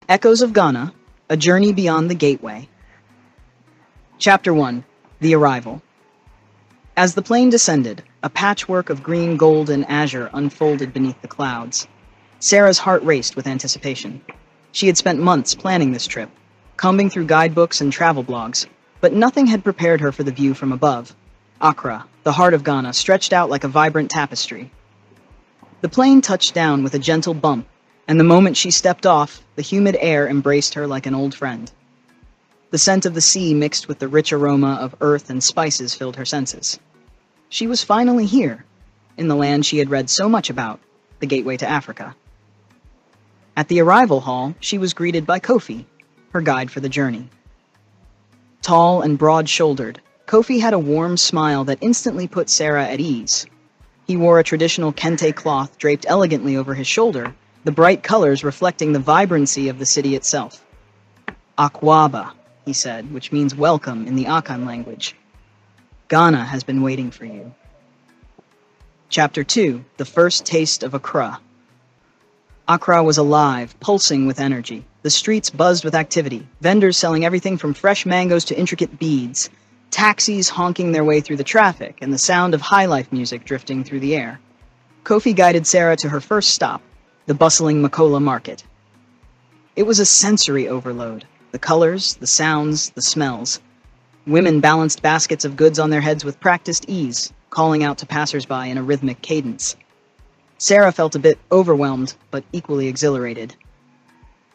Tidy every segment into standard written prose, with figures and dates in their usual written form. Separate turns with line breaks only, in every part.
Echoes of Ghana, A Journey Beyond the Gateway. Chapter 1. The Arrival. As the plane descended, a patchwork of green, gold, and azure unfolded beneath the clouds. Sarah's heart raced with anticipation. She had spent months planning this trip, combing through guidebooks and travel blogs, but nothing had prepared her for the view from above. Accra, the heart of Ghana, stretched out like a vibrant tapestry. The plane touched down with a gentle bump, and the moment she stepped off, the humid air embraced her like an old friend. The scent of the sea mixed with the rich aroma of earth and spices filled her senses. She was finally here, in the land she had read so much about, the gateway to Africa. At the arrival hall, she was greeted by Kofi, her guide for the journey. Tall and broad-shouldered, Kofi had a warm smile that instantly put Sarah at ease. He wore a traditional kente cloth draped elegantly over his shoulder, the bright colors reflecting the vibrancy of the city itself. Akwaba, he said, which means welcome in the Akan language. Ghana has been waiting for you. Chapter 2. The First Taste of Accra. Accra was alive, pulsing with energy. The streets buzzed with activity, vendors selling everything from fresh mangoes to intricate beads, taxis honking their way through the traffic, and the sound of high-life music drifting through the air. Kofi guided Sarah to her first stop, the bustling Makola market. It was a sensory overload. The colors, the sounds, the smells. Women balanced baskets of goods on their heads with practiced ease, calling out to passersby in a rhythmic cadence. Sarah felt a bit overwhelmed, but equally exhilarated.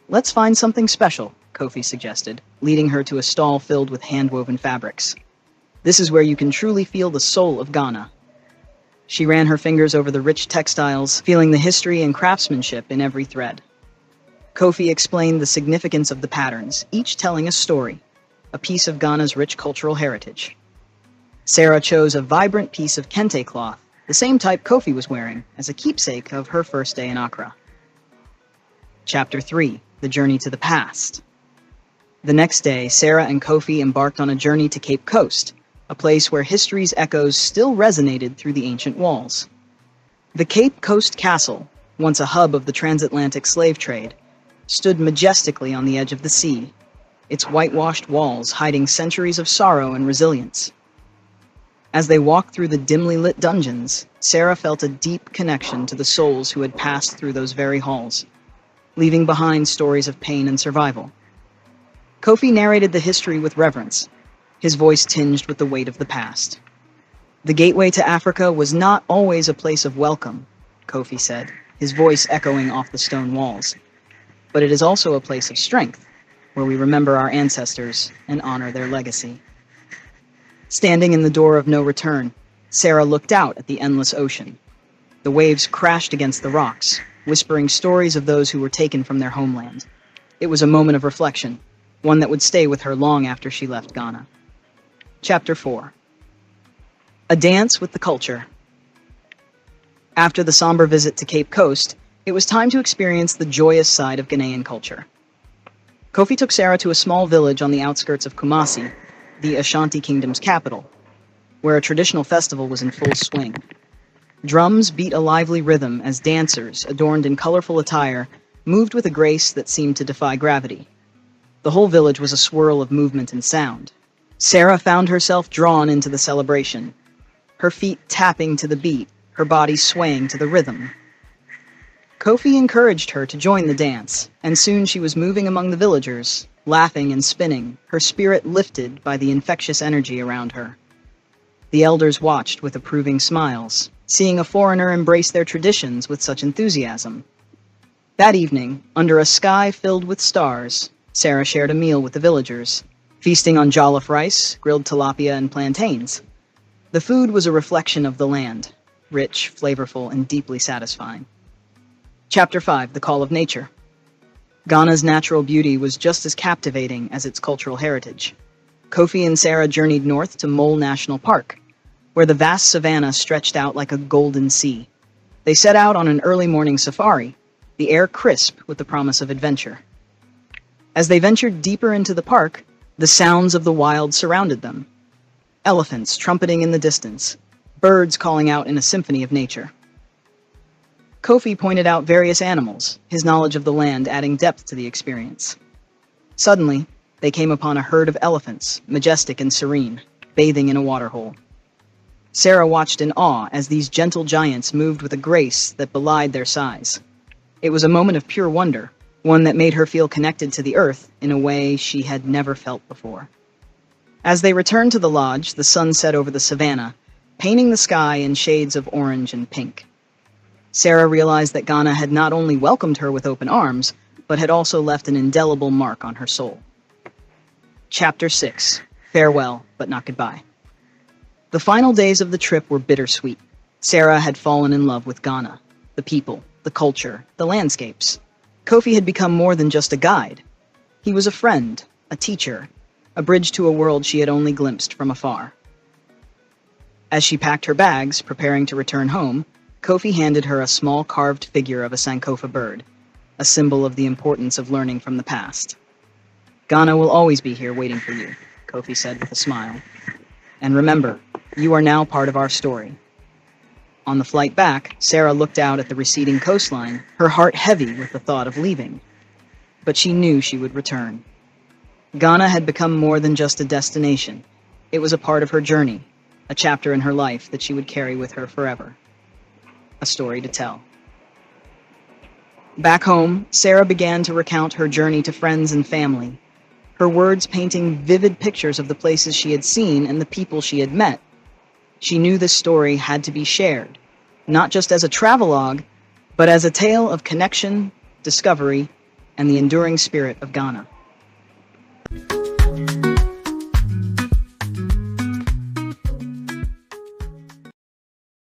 "Let's find something special," Kofi suggested, leading her to a stall filled with hand-woven fabrics. "This is where you can truly feel the soul of Ghana." She ran her fingers over the rich textiles, feeling the history and craftsmanship in every thread. Kofi explained the significance of the patterns, each telling a story, a piece of Ghana's rich cultural heritage. Sarah chose a vibrant piece of kente cloth, the same type Kofi was wearing, as a keepsake of her first day in Accra. Chapter 3. The Journey to the Past. The next day, Sarah and Kofi embarked on a journey to Cape Coast, a place where history's echoes still resonated through the ancient walls. The Cape Coast Castle, once a hub of the transatlantic slave trade, stood majestically on the edge of the sea, its whitewashed walls hiding centuries of sorrow and resilience. As they walked through the dimly lit dungeons, Sarah felt a deep connection to the souls who had passed through those very halls, leaving behind stories of pain and survival. Kofi narrated the history with reverence, his voice tinged with the weight of the past. "The gateway to Africa was not always a place of welcome," Kofi said, his voice echoing off the stone walls. "But it is also a place of strength, where we remember our ancestors and honor their legacy." Standing in the door of no return, Sarah looked out at the endless ocean. The waves crashed against the rocks, whispering stories of those who were taken from their homeland. It was a moment of reflection, one that would stay with her long after she left Ghana. Chapter 4. A Dance with the Culture. After the somber visit to Cape Coast, it was time to experience the joyous side of Ghanaian culture. Kofi took Sarah to a small village on the outskirts of Kumasi, the Ashanti Kingdom's capital, where a traditional festival was in full swing. Drums beat a lively rhythm as dancers, adorned in colorful attire, moved with a grace that seemed to defy gravity. The whole village was a swirl of movement and sound. Sarah found herself drawn into the celebration, her feet tapping to the beat, her body swaying to the rhythm. Kofi encouraged her to join the dance, and soon she was moving among the villagers, laughing and spinning, her spirit lifted by the infectious energy around her. The elders watched with approving smiles, seeing a foreigner embrace their traditions with such enthusiasm. That evening, under a sky filled with stars, Sarah shared a meal with the villagers, feasting on jollof rice, grilled tilapia, and plantains. The food was a reflection of the land, rich, flavorful, and deeply satisfying. Chapter 5. The Call of Nature. Ghana's natural beauty was just as captivating as its cultural heritage. Kofi and Sarah journeyed north to Mole National Park, where the vast savanna stretched out like a golden sea. They set out on an early morning safari, the air crisp with the promise of adventure. As they ventured deeper into the park, the sounds of the wild surrounded them. Elephants trumpeting in the distance, birds calling out in a symphony of nature. Kofi pointed out various animals, his knowledge of the land adding depth to the experience. Suddenly, they came upon a herd of elephants, majestic and serene, bathing in a waterhole. Sarah watched in awe as these gentle giants moved with a grace that belied their size. It was a moment of pure wonder, one that made her feel connected to the earth in a way she had never felt before. As they returned to the lodge, the sun set over the savannah, painting the sky in shades of orange and pink. Sarah realized that Ghana had not only welcomed her with open arms, but had also left an indelible mark on her soul. Chapter 6. Farewell, but not goodbye. The final days of the trip were bittersweet. Sarah had fallen in love with Ghana, the people, the culture, the landscapes. Kofi had become more than just a guide. He was a friend, a teacher, a bridge to a world she had only glimpsed from afar. As she packed her bags, preparing to return home, Kofi handed her a small carved figure of a Sankofa bird, a symbol of the importance of learning from the past. "Ghana will always be here waiting for you," Kofi said with a smile. "And remember, you are now part of our story." On the flight back, Sarah looked out at the receding coastline, her heart heavy with the thought of leaving. But she knew she would return. Ghana had become more than just a destination. It was a part of her journey, a chapter in her life that she would carry with her forever. A story to tell. Back home, Sarah began to recount her journey to friends and family, her words painting vivid pictures of the places she had seen and the people she had met. She knew this story had to be shared, not just as a travelogue, but as a tale of connection, discovery, and the enduring spirit of Ghana.